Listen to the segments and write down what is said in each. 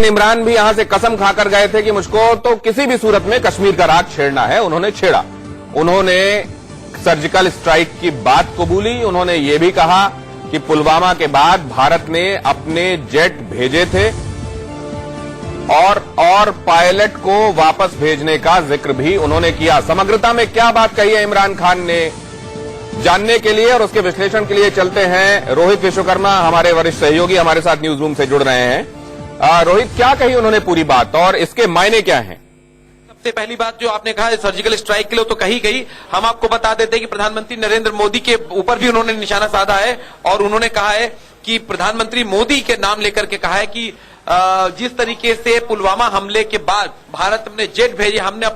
इमरान भी यहां से कसम खाकर गए थे कि मुझको तो किसी भी सूरत में कश्मीर का राज छेड़ना है। उन्होंने छेड़ा। उन्होंने सर्जिकल स्ट्राइक की बात कबूली। उन्होंने ये भी कहा कि पुलवामा के बाद भारत ने अपने जेट भेजे थे और पायलट को वापस भेजने का जिक्र भी उन्होंने किया। समग्रता में क्या बात कही है इमरान खान ने, जानने के लिए और उसके विश्लेषण के लिए चलते हैं रोहित विश्वकर्मा, हमारे वरिष्ठ सहयोगी हमारे साथ न्यूज रूम से जुड़ रहे हैं। रोहित, क्या कही उन्होंने पूरी बात और इसके मायने क्या हैं? सबसे पहली बात जो आपने कहा सर्जिकल स्ट्राइक के लिए तो कही गई। हम आपको बता देते हैं कि प्रधानमंत्री नरेंद्र मोदी के ऊपर भी उन्होंने निशाना साधा है और उन्होंने कहा है कि प्रधानमंत्री मोदी के नाम लेकर के कहा है कि जिस तरीके से पुलवामा हमले के बाद भारत ने जेट भेजे, हमने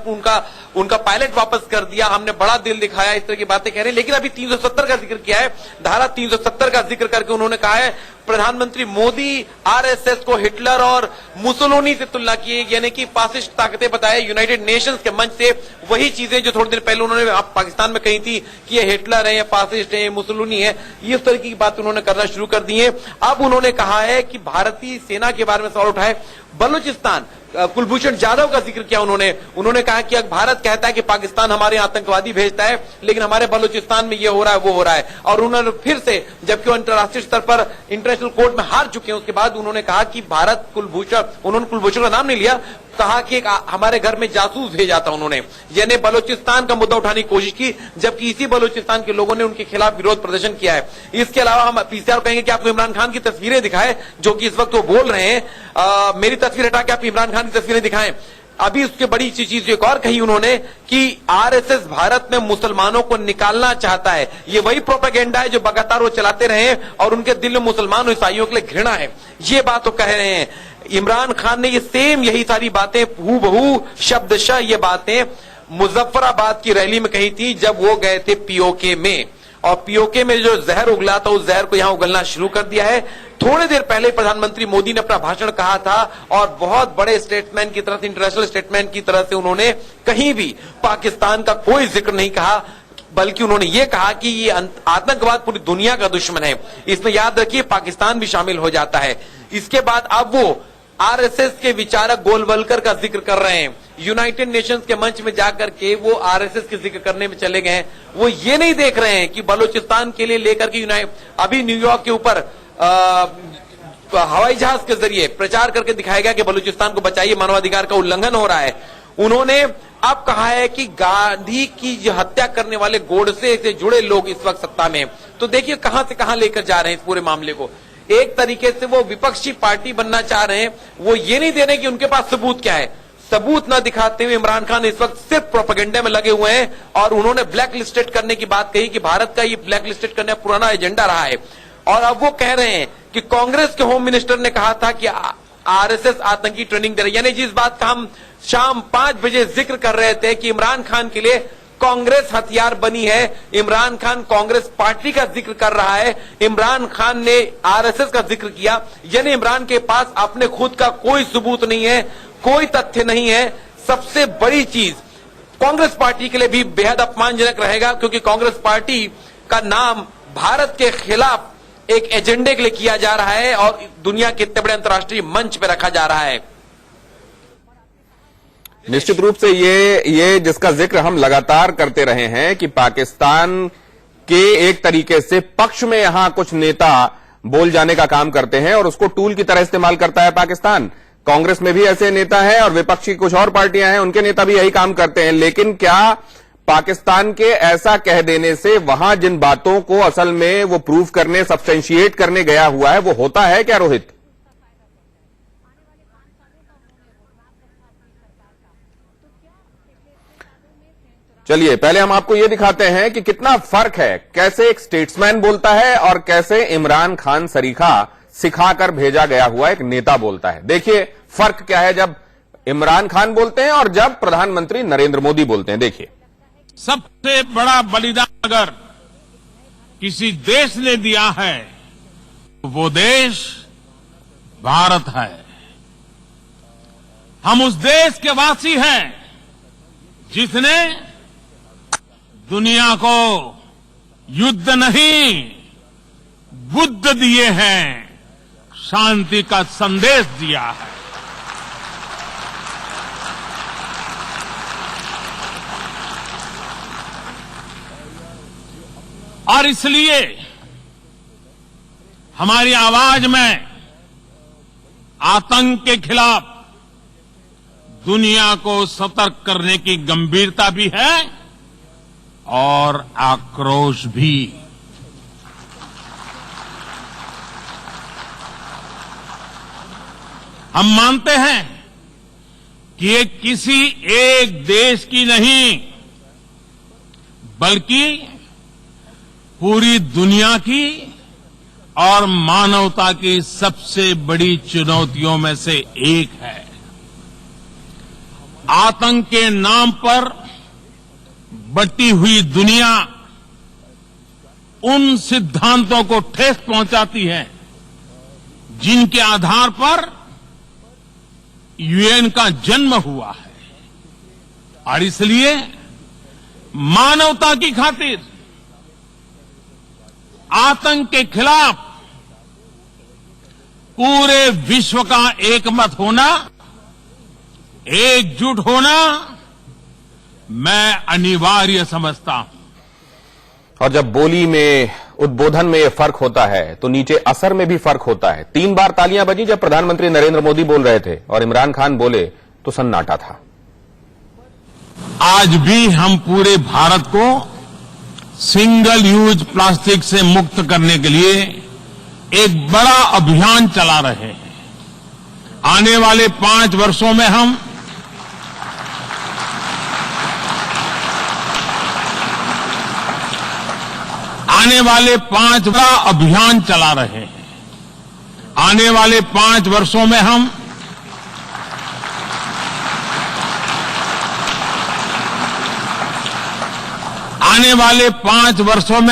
उनका पायलट वापस कर दिया, हमने बड़ा दिल दिखाया, इस तरह की बातें कह रहे हैं। लेकिन अभी 370 का जिक्र किया है, धारा 370 का जिक्र करके उन्होंने कहा है प्रधानमंत्री मोदी आरएसएस को हिटलर और मुसोलिनी से तुलना की, यानी कि फासिस्ट ताकतें बताए। यूनाइटेड नेशंस के मंच से वही चीजें जो थोड़ी देर पहले उन्होंने पाकिस्तान में कही थी कि ये हिटलर है, ये फासिस्ट है, ये मुसोलिनी है, इस तरह की बात उन्होंने करना शुरू कर दी है। अब उन्होंने कहा है कि भारतीय सेना के बारे में सवाल उठाए। बलूचिस्तान, कुलभूषण जाधव का जिक्र किया उन्होंने कहा कि भारत कहता है कि पाकिस्तान हमारे आतंकवादी भेजता है, लेकिन हमारे बलूचिस्तान में ये हो रहा है, वो हो रहा है। और उन्होंने फिर से, जबकि वो अंतर्राष्ट्रीय स्तर पर इंटरनेशनल कोर्ट में हार चुके हैं, उसके बाद उन्होंने कहा कि भारत उन्होंने कुलभूषण का नाम नहीं लिया, कहा कि हमारे घर में जासूस भेजा था उन्होंने, यानी बलूचिस्तान का मुद्दा उठाने की कोशिश की, जबकि इसी बलूचिस्तान के लोगों ने उनके खिलाफ विरोध प्रदर्शन किया है। इसके अलावा हम पीसीआर कहेंगे कि आपको इमरान खान की तस्वीरें दिखाए जो कि इस वक्त वो बोल रहे हैं। मेरी तस्वीर हटा के आप इमरान खान की तस्वीरें दिखाएं। अभी उसके बड़ी चीज एक और कही उन्होंने कि आरएसएस भारत में मुसलमानों को निकालना चाहता है। ये वही प्रोपेगेंडा है जो लगातार वो चलाते रहे और उनके दिल में मुसलमान और ईसाइयों के लिए घृणा है, ये बात वो कह रहे हैं। इमरान खान ने ये सेम यही सारी बातें हूबहू शब्दशः ये बातें मुजफ्फराबाद की रैली में कही थी जब वो गए थे पीओके में, और पीओके में जो जहर उगला था उस जहर को यहां उगलना शुरू कर दिया है। थोड़ी देर पहले प्रधानमंत्री मोदी ने अपना भाषण कहा था और बहुत बड़े स्टेटमेंट की तरह से, इंटरनेशनल स्टेटमेंट की तरह से उन्होंने कहीं भी पाकिस्तान का कोई जिक्र नहीं कहा, बल्कि उन्होंने ये कहा कि ये आतंकवाद पूरी दुनिया का दुश्मन है। इसमें याद रखिए पाकिस्तान भी शामिल हो जाता है। इसके बाद अब वो आरएसएस के विचारक गोलवलकर का जिक्र कर रहे हैं। यूनाइटेड नेशंस के मंच में जाकर के वो आरएसएस के जिक्र करने में चले गए हैं। वो ये नहीं देख रहे हैं कि बलूचिस्तान के लिए लेकर के अभी न्यूयॉर्क के ऊपर हवाई जहाज के जरिए प्रचार करके दिखाया गया कि बलूचिस्तान को बचाइए, मानवाधिकार का उल्लंघन हो रहा है। उन्होंने अब कहा है कि गांधी की जो हत्या करने वाले गोडसे से जुड़े लोग इस वक्त सत्ता में, तो देखिए कहां से कहां लेकर जा रहे हैं इस पूरे मामले को। एक तरीके से वो विपक्षी पार्टी बनना चाह रहे हैं, वो ये नहीं दे रहे कि उनके पास सबूत क्या है। सबूत न दिखाते हुए इमरान खान इस वक्त सिर्फ प्रोपेगेंडा में लगे हुए हैं और उन्होंने ब्लैक लिस्टेड करने की बात कही कि भारत का ये ब्लैक लिस्टेड करने का पुराना एजेंडा रहा है। और अब वो कह रहे हैं कि कांग्रेस के होम मिनिस्टर ने कहा था कि आरएसएस आतंकी ट्रेनिंग दे रही है, यानी जिस बात का हम शाम 5 बजे जिक्र कर रहे थे कि इमरान खान के लिए कांग्रेस हथियार बनी है। इमरान खान कांग्रेस पार्टी का जिक्र कर रहा है, इमरान खान ने आरएसएस का जिक्र किया, यानी इमरान के पास अपने खुद का कोई सबूत नहीं है, कोई तथ्य नहीं है। सबसे बड़ी चीज कांग्रेस पार्टी के लिए भी बेहद अपमानजनक रहेगा, क्योंकि कांग्रेस पार्टी का नाम भारत के खिलाफ एक एजेंडे के लिए किया जा रहा है और दुनिया के इतने बड़े अंतर्राष्ट्रीय मंच पर रखा जा रहा है। निश्चित रूप से ये जिसका जिक्र हम लगातार करते रहे हैं कि पाकिस्तान के एक तरीके से पक्ष में यहां कुछ नेता बोल जाने का काम करते हैं और उसको टूल की तरह इस्तेमाल करता है पाकिस्तान। कांग्रेस में भी ऐसे नेता हैं और विपक्षी कुछ और पार्टियां हैं, उनके नेता भी यही काम करते हैं। लेकिन क्या पाकिस्तान के ऐसा कह देने से वहां जिन बातों को असल में वो प्रूव करने, सब्सटेंशिएट करने गया हुआ है, वो होता है क्या रोहित? चलिए पहले हम आपको यह दिखाते हैं कि कितना फर्क है, कैसे एक स्टेट्समैन बोलता है और कैसे इमरान खान सरीखा सिखाकर भेजा गया हुआ एक नेता बोलता है। देखिए फर्क क्या है जब इमरान खान बोलते हैं और जब प्रधानमंत्री नरेंद्र मोदी बोलते हैं। देखिए, सबसे बड़ा बलिदान अगर किसी देश ने दिया है तो वो देश भारत है। हम उस देश के वासी हैं जिसने दुनिया को युद्ध नहीं बुद्ध दिए हैं, शांति का संदेश दिया है। और इसलिए हमारी आवाज में आतंक के खिलाफ दुनिया को सतर्क करने की गंभीरता भी है और आक्रोश भी। हम मानते हैं कि ये किसी एक देश की नहीं बल्कि पूरी दुनिया की और मानवता की सबसे बड़ी चुनौतियों में से एक है। आतंक के नाम पर बटी हुई दुनिया उन सिद्धांतों को ठेस पहुंचाती है जिनके आधार पर यूएन का जन्म हुआ है और इसलिए मानवता की खातिर आतंक के खिलाफ पूरे विश्व का एकमत होना, एकजुट होना मैं अनिवार्य समझता हूं। और जब बोली में, उद्बोधन में यह फर्क होता है तो नीचे असर में भी फर्क होता है। 3 बार तालियां बजी जब प्रधानमंत्री नरेंद्र मोदी बोल रहे थे और इमरान खान बोले तो सन्नाटा था। आज भी हम पूरे भारत को सिंगल यूज प्लास्टिक से मुक्त करने के लिए एक बड़ा अभियान चला रहे हैं। आने वाले 5 वर्षों में हम बड़ा अभियान चला रहे हैं। आने वाले 5 वर्षों में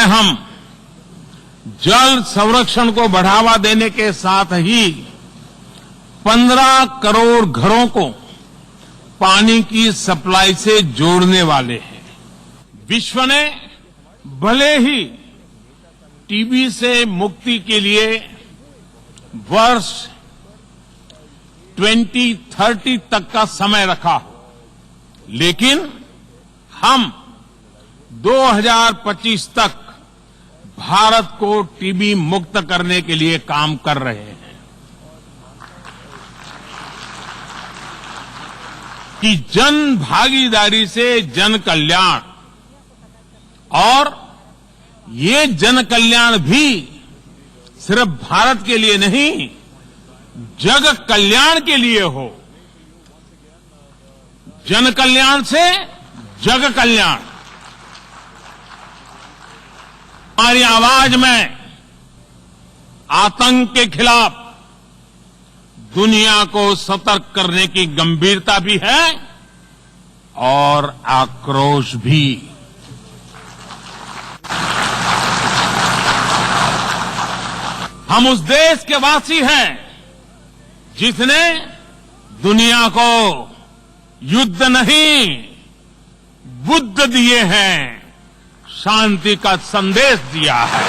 हम जल संरक्षण को बढ़ावा देने के साथ ही 15 करोड़ घरों को पानी की सप्लाई से जोड़ने वाले हैं। विश्व ने भले ही टीबी से मुक्ति के लिए वर्ष 2030 तक का समय रखा हो, लेकिन हम 2025 तक भारत को टीबी मुक्त करने के लिए काम कर रहे हैं। कि जन भागीदारी से जन कल्याण, और ये जन कल्याण भी सिर्फ भारत के लिए नहीं, जग कल्याण के लिए हो। जन कल्याण से जग कल्याण। हमारी आवाज में आतंक के खिलाफ दुनिया को सतर्क करने की गंभीरता भी है और आक्रोश भी। हम उस देश के वासी हैं जिसने दुनिया को युद्ध नहीं, बुद्ध दिए हैं, शांति का संदेश दिया है।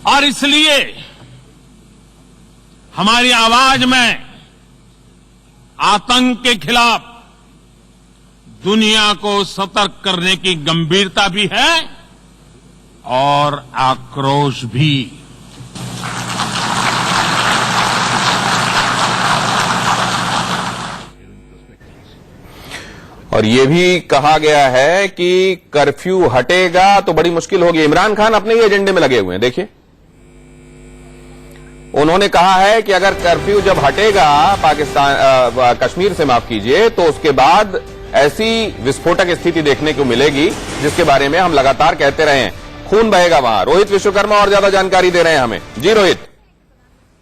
और इसलिए हमारी आवाज में आतंक के खिलाफ दुनिया को सतर्क करने की गंभीरता भी है और आक्रोश भी। और ये भी कहा गया है कि कर्फ्यू हटेगा तो बड़ी मुश्किल होगी। इमरान खान अपने ही एजेंडे में लगे हुए हैं। देखिए, उन्होंने कहा है कि अगर कर्फ्यू जब हटेगा कश्मीर से, माफ कीजिए, तो उसके बाद ऐसी विस्फोटक स्थिति देखने को मिलेगी जिसके बारे में हम लगातार कहते रहे हैं। खून बहेगा वहां। रोहित विश्वकर्मा और ज्यादा जानकारी दे रहे हैं हमें। जी रोहित।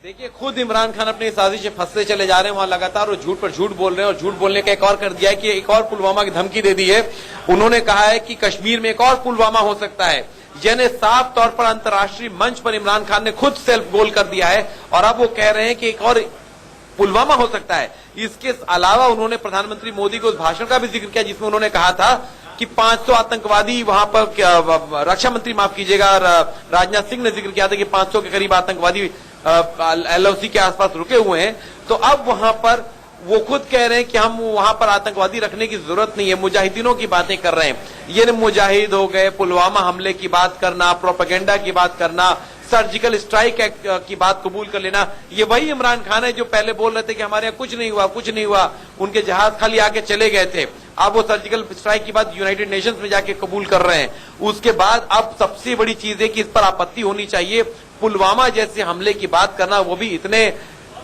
देखिए, खुद इमरान खान अपनी साजिश से फंसते चले जा रहे हैं वहां लगातार, और झूठ पर झूठ बोल रहे हैं। और झूठ बोलने का एक और कर दिया है कि एक और पुलवामा की धमकी दे दी है। उन्होंने कहा है कि कश्मीर में एक और पुलवामा हो सकता है। यानी साफ तौर पर अंतर्राष्ट्रीय मंच पर इमरान खान ने खुद सेल्फ गोल कर दिया है और अब वो कह रहे हैं कि एक और पुलवामा हो सकता है। इसके अलावा उन्होंने प्रधानमंत्री मोदी के उस भाषण का भी जिक्र किया जिसमें उन्होंने कहा था कि 500 आतंकवादी वहां पर, रक्षा मंत्री माफ कीजिएगा, राजनाथ सिंह ने जिक्र किया था कि 500 के करीब आतंकवादी एलओसी के आसपास रुके हुए हैं। तो अब वहां पर वो खुद कह रहे हैं कि हम वहां पर आतंकवादी रखने की जरूरत नहीं है, मुजाहिदीनों की बातें कर रहे हैं। ये मुजाहिद हो गए, पुलवामा हमले की बात करना, प्रोपेगेंडा की बात करना, सर्जिकल स्ट्राइक की बात कबूल कर लेना, ये वही इमरान खान है जो पहले बोल रहे थे कि हमारे यहाँ कुछ नहीं हुआ, कुछ नहीं हुआ, उनके जहाज खाली आके चले गए थे। अब वो सर्जिकल स्ट्राइक की बात यूनाइटेड नेशंस में जाके कबूल कर रहे हैं। उसके बाद अब सबसे बड़ी चीज है कि इस पर आपत्ति होनी चाहिए, पुलवामा जैसे हमले की बात करना, वो भी इतने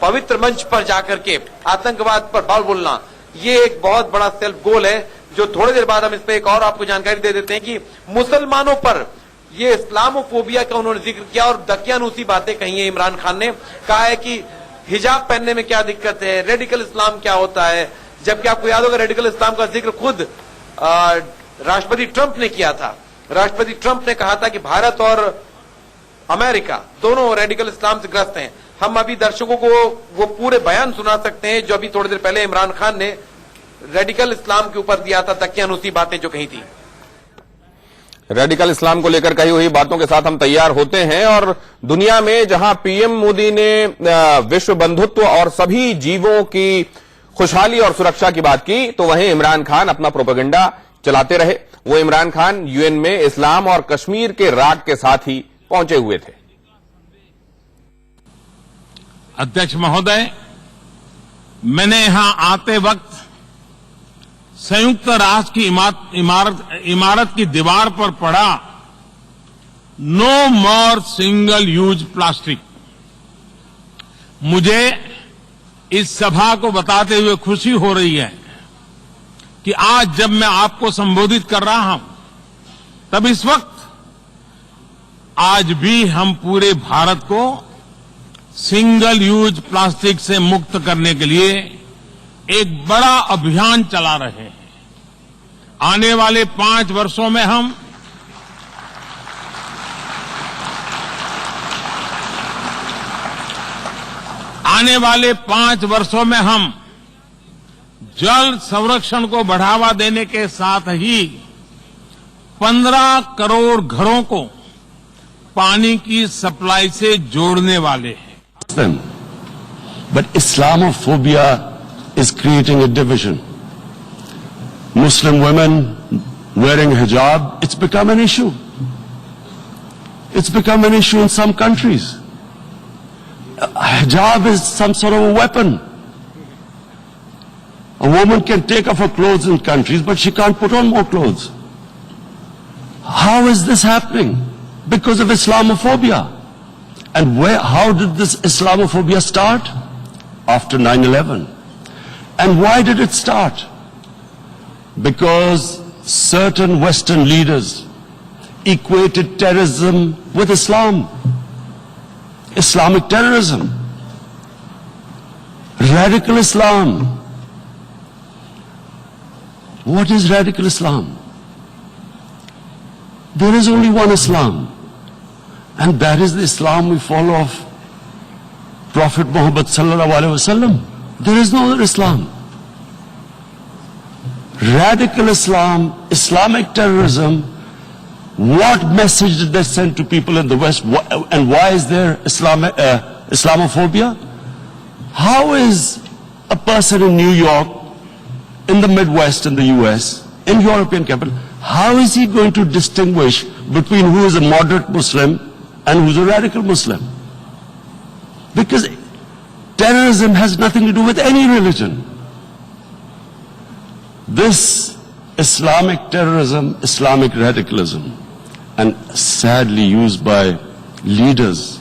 पवित्र मंच पर जाकर के आतंकवाद पर बात बोलना, ये एक बहुत बड़ा सेल्फ गोल है। जो थोड़ी देर बाद हम इस पर एक और आपको जानकारी दे देते हैं कि मुसलमानों पर ये इस्लामोफोबिया का उन्होंने जिक्र किया और दकियानूसी बातें कही है। इमरान खान ने कहा है कि हिजाब पहनने में क्या दिक्कत है, रेडिकल इस्लाम क्या होता है, जबकि आपको याद होगा रेडिकल इस्लाम का जिक्र खुद राष्ट्रपति ट्रंप ने किया था। राष्ट्रपति ट्रंप ने कहा था कि भारत और अमेरिका दोनों रेडिकल इस्लाम से ग्रस्त हैं। हम अभी दर्शकों को वो पूरे बयान सुना सकते हैं जो अभी थोड़ी देर पहले इमरान खान ने रेडिकल इस्लाम के ऊपर दिया था, दकियानूसी बातें जो कही थी। रेडिकल इस्लाम को लेकर कही हुई बातों के साथ हम तैयार होते हैं और दुनिया में जहां पीएम मोदी ने विश्व बंधुत्व और सभी जीवों की खुशहाली और सुरक्षा की बात की, तो वहीं इमरान खान अपना प्रोपेगेंडा चलाते रहे। वो इमरान खान यूएन में इस्लाम और कश्मीर के राग के साथ ही पहुंचे हुए थे। अध्यक्ष महोदय, मैंने यहां आते वक्त संयुक्त राष्ट्र की इमारत की दीवार पर पड़ा नो मोर सिंगल यूज प्लास्टिक। मुझे इस सभा को बताते हुए खुशी हो रही है कि आज जब मैं आपको संबोधित कर रहा हूं, तब इस वक्त आज भी हम पूरे भारत को सिंगल यूज प्लास्टिक से मुक्त करने के लिए एक बड़ा अभियान चला रहे हैं। आने वाले 5 वर्षों में हम जल संरक्षण को बढ़ावा देने के साथ ही 15 करोड़ घरों को पानी की सप्लाई से जोड़ने वाले हैं। But Islamophobia is creating a division. Muslim women wearing hijab, it's become an issue. It's become an issue in some countries. Hijab is some sort of a weapon. A woman can take off her clothes in countries, but she can't put on more clothes. How is this happening? Because of Islamophobia. And how did this Islamophobia start? After 9/11. And why did it start? Because certain Western leaders equated terrorism with Islam. Islamic terrorism. Radical Islam. What is radical Islam? There is only one Islam. And that is the Islam we follow of Prophet Muhammad sallallahu alaihi wasallam. There is no other Islam. Radical Islam, Islamic terrorism, what message did they send to people in the West? And why is there Islamophobia? How is a person in New York, in the Midwest, in the US, in European capital, how is he going to distinguish between who is a moderate Muslim and who's a radical Muslim? Because terrorism has nothing to do with any religion. This Islamic terrorism, Islamic radicalism, and sadly used by leaders,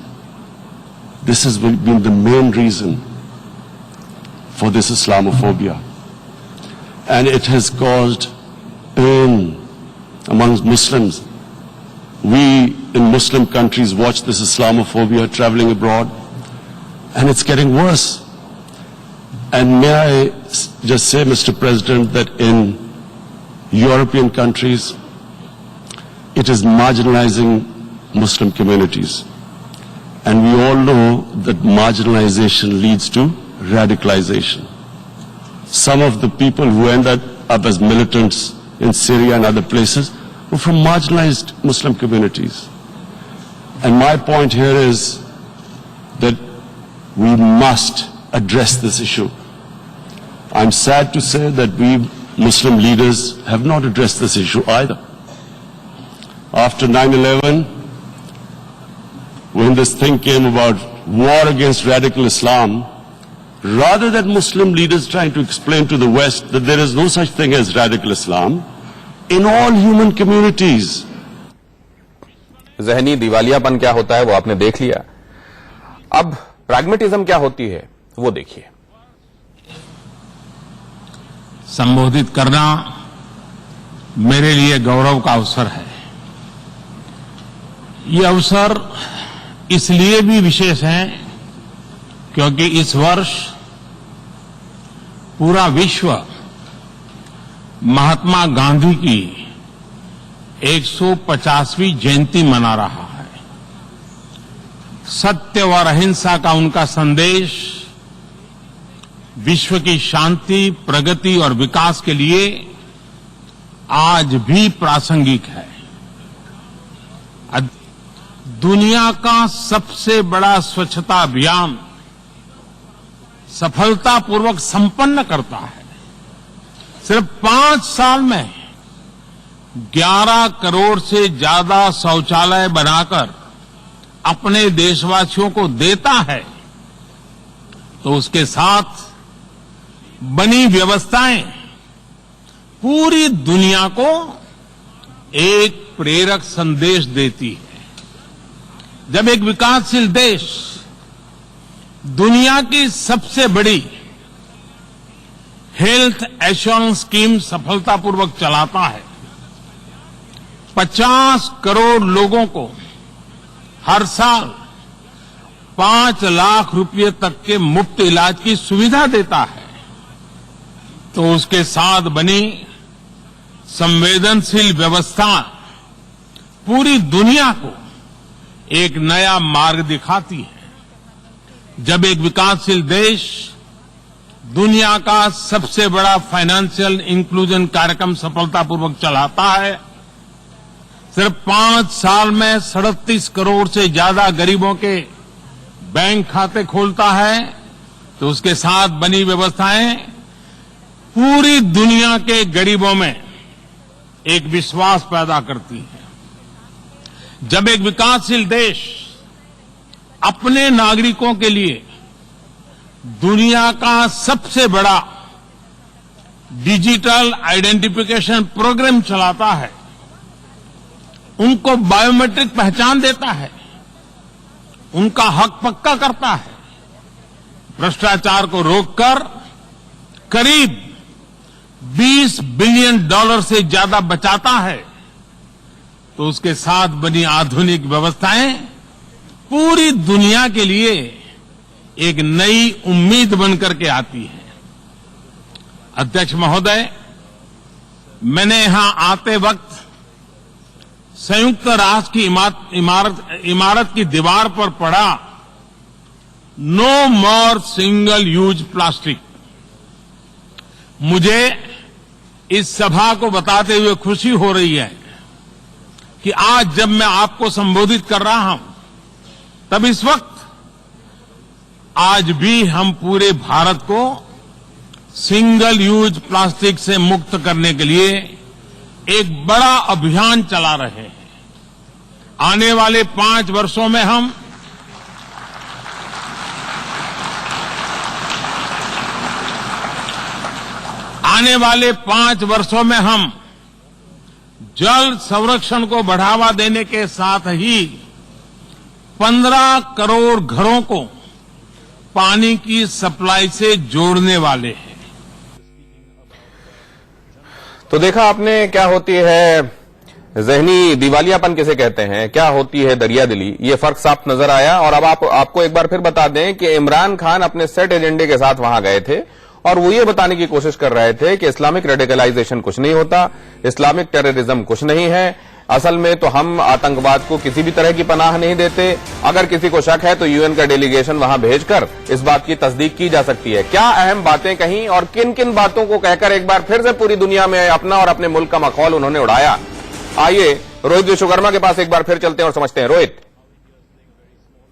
this has been the main reason for this Islamophobia. And it has caused pain amongst Muslims. We in Muslim countries watch this Islamophobia traveling abroad, and it's getting worse. And may I just say, Mr. President, that in European countries, it is marginalizing Muslim communities. And we all know that marginalization leads to radicalization. Some of the people who ended up as militants in Syria and other places were from marginalized Muslim communities. And my point here is that we must address this issue. I'm sad to say that we Muslim leaders have not addressed this issue either. After 9/11, when this thing came about war against radical Islam, rather than Muslim leaders trying to explain to the West that there is no such thing as radical Islam, in all human communities, जहनी दिवालियापन क्या होता है वो आपने देख लिया। अब प्रैग्मेटिज्म क्या होती है वो देखिए। संबोधित करना मेरे लिए गौरव का अवसर है। ये अवसर इसलिए भी विशेष है क्योंकि इस वर्ष पूरा विश्व महात्मा गांधी की 150वीं जयंती मना रहा है। सत्य और अहिंसा का उनका संदेश विश्व की शांति, प्रगति और विकास के लिए आज भी प्रासंगिक है। दुनिया का सबसे बड़ा स्वच्छता अभियान सफलतापूर्वक संपन्न करता है। सिर्फ 5 साल में 11 करोड़ से ज्यादा शौचालय बनाकर अपने देशवासियों को देता है, तो उसके साथ बनी व्यवस्थाएं पूरी दुनिया को एक प्रेरक संदेश देती है। जब एक विकासशील देश दुनिया की सबसे बड़ी हेल्थ एश्योरेंस स्कीम सफलतापूर्वक चलाता है, 50 करोड़ लोगों को हर साल 5 लाख रुपए तक के मुफ्त इलाज की सुविधा देता है, तो उसके साथ बनी संवेदनशील व्यवस्था पूरी दुनिया को एक नया मार्ग दिखाती है। जब एक विकासशील देश दुनिया का सबसे बड़ा फाइनेंशियल इंक्लूजन कार्यक्रम सफलतापूर्वक चलाता है, सिर्फ 5 साल में 37 करोड़ से ज्यादा गरीबों के बैंक खाते खोलता है, तो उसके साथ बनी व्यवस्थाएं पूरी दुनिया के गरीबों में एक विश्वास पैदा करती है। जब एक विकासशील देश अपने नागरिकों के लिए दुनिया का सबसे बड़ा डिजिटल आइडेंटिफिकेशन प्रोग्राम चलाता है, उनको बायोमेट्रिक पहचान देता है, उनका हक पक्का करता है, भ्रष्टाचार को रोककर करीब $20 बिलियन से ज्यादा बचाता है, तो उसके साथ बनी आधुनिक व्यवस्थाएं पूरी दुनिया के लिए एक नई उम्मीद बनकर के आती है। अध्यक्ष महोदय, मैंने यहां आते वक्त संयुक्त राष्ट्र की इमारत की दीवार पर पढ़ा, नो मोर सिंगल यूज प्लास्टिक। मुझे इस सभा को बताते हुए खुशी हो रही है कि आज जब मैं आपको संबोधित कर रहा हूं, तब इस वक्त आज भी हम पूरे भारत को सिंगल यूज प्लास्टिक से मुक्त करने के लिए एक बड़ा अभियान चला रहे हैं। आने वाले 5 वर्षों में हम जल संरक्षण को बढ़ावा देने के साथ ही 15 करोड़ घरों को पानी की सप्लाई से जोड़ने वाले हैं। तो देखा आपने क्या होती है जहनी दिवालियापन किसे कहते हैं, क्या होती है दरियादिली, ये फर्क साफ नजर आया। और अब आपको एक बार फिर बता दें कि इमरान खान अपने सेट एजेंडे के साथ वहां गए थे और वो ये बताने की कोशिश कर रहे थे कि इस्लामिक रेडिकलाइजेशन कुछ नहीं होता, इस्लामिक टेररिज्म कुछ नहीं है, असल में तो हम आतंकवाद को किसी भी तरह की पनाह नहीं देते। अगर किसी को शक है तो यूएन का डेलीगेशन वहां भेजकर इस बात की तस्दीक की जा सकती है। क्या अहम बातें कहीं और किन किन बातों को कहकर एक बार फिर से पूरी दुनिया में अपना और अपने मुल्क का मखौल उन्होंने उड़ाया। आइए रोहित विश्वकर्मा के पास एक बार फिर चलते हैं और समझते हैं। रोहित,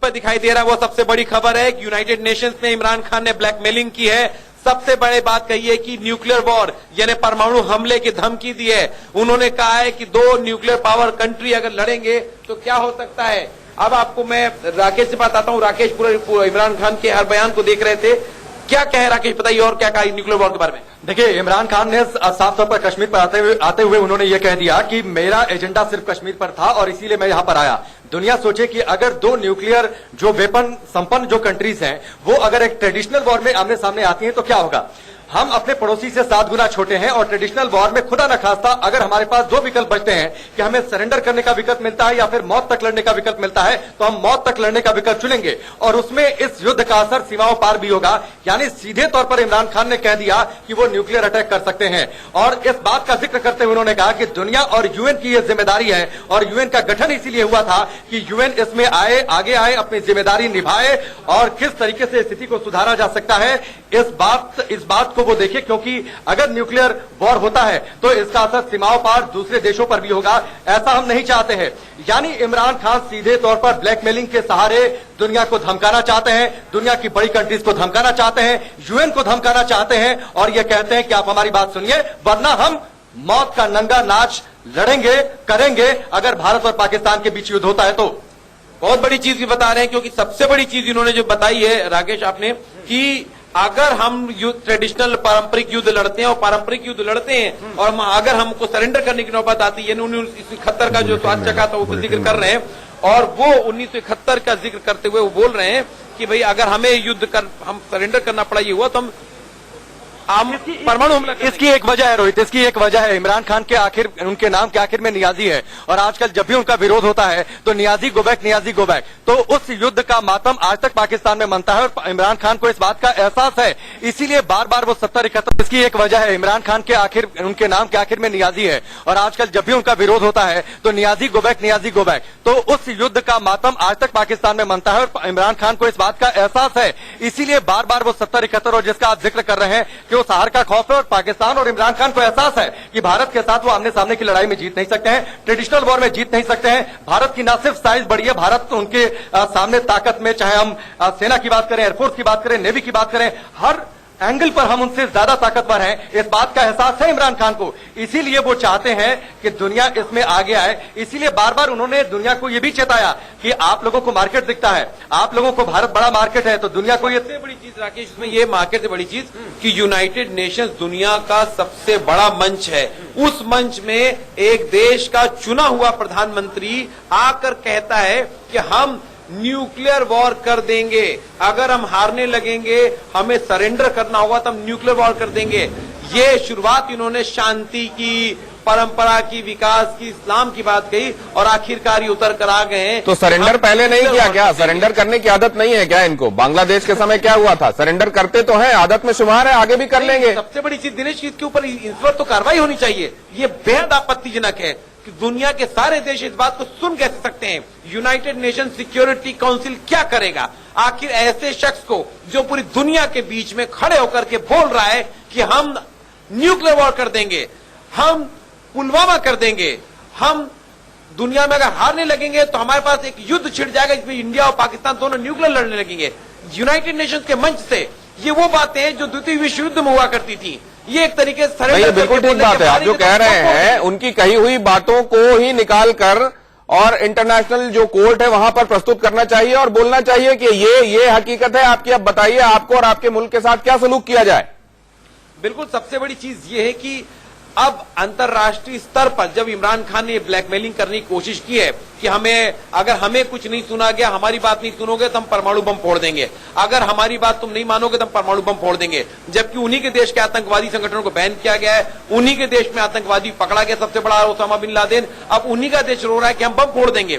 पर दिखाई दे रहा है वो सबसे बड़ी खबर है कि यूनाइटेड नेशंस में इमरान खान ने ब्लैकमेलिंग की है सबसे बड़ी बात कही है कि न्यूक्लियर वॉर यानी परमाणु हमले की धमकी दी है। उन्होंने कहा है कि दो न्यूक्लियर पावर कंट्री अगर लड़ेंगे तो क्या हो सकता है। अब आपको मैं राकेश से बात आता हूं। राकेश पूरा इमरान खान के हर बयान को देख रहे थे, क्या कहे राकेश बताइए, और क्या कहा न्यूक्लियर वॉर के बारे में। देखिए, इमरान खान ने साफ तौर पर कश्मीर पर आते हुए उन्होंने ये कह दिया कि मेरा एजेंडा सिर्फ कश्मीर पर था और इसीलिए मैं यहां पर आया। दुनिया सोचे कि अगर दो न्यूक्लियर जो वेपन संपन्न जो कंट्रीज हैं वो अगर एक ट्रेडिशनल वॉर में आमने सामने आती हैं तो क्या होगा। हम अपने पड़ोसी से 7 गुना छोटे हैं और ट्रेडिशनल वॉर में खुदा न खास्ता अगर हमारे पास 2 विकल्प बचते हैं कि हमें सरेंडर करने का विकल्प मिलता है या फिर मौत तक लड़ने का विकल्प मिलता है, तो हम मौत तक लड़ने का विकल्प चुनेंगे और उसमें इस युद्ध का असर सीमाओं पार भी होगा। यानी सीधे तौर पर इमरान खान ने कह दिया कि वो न्यूक्लियर अटैक कर सकते हैं। और इस बात का जिक्र करते हुए उन्होंने कहा कि दुनिया और यूएन की यह जिम्मेदारी है और यूएन का गठन इसीलिए हुआ था कि यूएन इसमें आगे आए, अपनी जिम्मेदारी निभाए और किस तरीके से स्थिति को सुधारा जा सकता है इस बात को वो देखे, क्योंकि अगर न्यूक्लियर वॉर होता है तो इसका असर सीमाओं पार दूसरे देशों पर भी होगा। ऐसा हम नहीं चाहते हैं। यानी इमरान खान सीधे तौर पर ब्लैकमेलिंग के सहारे दुनिया को धमकाना चाहते हैं, दुनिया की बड़ी कंट्रीज को धमकाना चाहते हैं, यूएन को धमकाना चाहते हैं और ये कहते हैं कि आप हमारी बात सुनिए वरना हम मौत का नंगा नाच लड़ेंगे करेंगे अगर भारत और पाकिस्तान के बीच युद्ध होता है तो। बहुत बड़ी चीज भी बता रहे हैं, क्योंकि सबसे बड़ी चीज इन्होंने जो बताई है राकेश आपने कि अगर हम ट्रेडिशनल पारंपरिक युद्ध लड़ते हैं और पारंपरिक युद्ध लड़ते हैं और अगर हमको सरेंडर करने की नौबत आती है, 1971 का जो स्वाद चखा था वो जिक्र कर रहे हैं और वो 1971 का जिक्र करते हुए वो बोल रहे हैं कि भाई अगर हमें हम सरेंडर करना पड़ा ये हुआ तो हम परमाणु हमला। इसकी एक वजह है रोहित, इसकी एक वजह है इमरान खान के आखिर उनके नाम के आखिर में नियाजी है और आजकल जब भी उनका विरोध होता है तो नियाजी गो बैक। तो उस युद्ध का मातम आज तक पाकिस्तान में मनता है और इमरान खान को इस बात का एहसास है, इसीलिए बार बार वो 70-71। इसकी एक वजह है इमरान खान के आखिर उनके नाम के आखिर में नियाजी है और आजकल जब भी उनका विरोध होता है तो नियाजी गो बैक। तो उस युद्ध का मातम आज तक पाकिस्तान में मनता है और इमरान खान को इस बात का एहसास है, इसीलिए बार बार वो 70-71 और जिसका आप जिक्र कर रहे हैं कि वो सहार का खौफ है और पाकिस्तान और इमरान खान को एहसास है कि भारत के साथ वो आमने सामने की लड़ाई में जीत नहीं सकते हैं, ट्रेडिशनल वॉर में जीत नहीं सकते हैं। भारत की न सिर्फ साइज बढ़ी है, भारत तो उनके सामने ताकत में, चाहे हम सेना की बात करें, एयरफोर्स की बात करें, नेवी की बात करें, हर एंगल पर हम उनसे ज्यादा ताकतवर हैं। इस बात का एहसास है इमरान खान को, इसीलिए वो चाहते हैं कि दुनिया इसमें आगे आए। इसीलिए बार बार उन्होंने दुनिया को यह भी चेताया कि आप लोगों को मार्केट दिखता है, आप लोगों को भारत बड़ा मार्केट है, तो दुनिया को ये बड़ी चीज राकेश इसमें ये मार्केट से बड़ी चीज कि यूनाइटेड नेशंस दुनिया का सबसे बड़ा मंच है। उस मंच में एक देश का चुना हुआ प्रधानमंत्री आकर कहता है कि हम न्यूक्लियर वॉर कर देंगे, अगर हम हारने लगेंगे हमें सरेंडर करना होगा तो हम न्यूक्लियर वॉर कर देंगे। ये शुरुआत इन्होंने शांति की, परंपरा की, विकास की, इस्लाम की बात कही और आखिरकार ये उतर कर आ गए हैं। तो सरेंडर पहले नहीं किया क्या? सरेंडर करने की आदत नहीं है क्या इनको? बांग्लादेश के समय क्या हुआ था? सरेंडर करते तो हैं, आदत में शुमार है, आगे भी कर लेंगे। सबसे बड़ी चीज दिनेश, इसके ऊपर इस पर तो कार्रवाई होनी चाहिए। ये बेहद आपत्तिजनक है कि दुनिया के सारे देश इस बात को सुन कैसे सकते हैं। यूनाइटेड नेशन सिक्योरिटी काउंसिल क्या करेगा आखिर ऐसे शख्स को जो पूरी दुनिया के बीच में खड़े होकर के बोल रहा है कि हम न्यूक्लियर वॉर कर देंगे, हम पुलवामा कर देंगे, हम दुनिया में अगर हारने लगेंगे तो हमारे पास एक युद्ध छिड़ जाएगा जिसमें इंडिया और पाकिस्तान दोनों न्यूक्लियर लड़ने लगेंगे। यूनाइटेड नेशंस के मंच से ये वो बातें हैं जो द्वितीय विश्व युद्ध में हुआ करती थी। ये एक तरीके से नहीं, बिल्कुल ठीक बात है। आप जो कह रहे हैं उनकी कही हुई बातों को ही निकाल कर और इंटरनेशनल जो कोर्ट है वहां पर प्रस्तुत करना चाहिए और बोलना चाहिए कि ये हकीकत है आपकी। अब बताइए आपको और आपके मुल्क के साथ क्या सलूक किया जाए। बिल्कुल, सबसे बड़ी चीज ये है कि अब अंतर्राष्ट्रीय स्तर पर जब इमरान खान ने ब्लैकमेलिंग करने की कोशिश की है कि अगर हमें कुछ नहीं सुना गया, हमारी बात नहीं सुनोगे तो हम परमाणु बम फोड़ देंगे, अगर हमारी बात तुम नहीं मानोगे तो हम परमाणु बम फोड़ देंगे। जबकि उन्हीं के देश के आतंकवादी संगठनों को बैन किया गया है, उन्हीं के देश में आतंकवादी पकड़ा गया सबसे बड़ा ओसामा बिन लादेन, अब उन्हीं का देश रो रहा है कि हम बम फोड़ देंगे।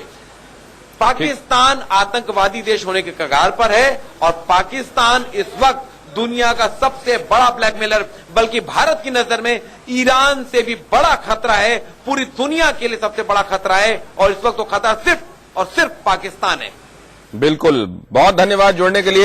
पाकिस्तान आतंकवादी देश होने के कगार पर है और पाकिस्तान इस वक्त दुनिया का सबसे बड़ा ब्लैकमेलर, बल्कि भारत की नजर में ईरान से भी बड़ा खतरा है, पूरी दुनिया के लिए सबसे बड़ा खतरा है और इस वक्त तो खतरा सिर्फ और सिर्फ पाकिस्तान है। बिल्कुल, बहुत धन्यवाद जुड़ने के लिए।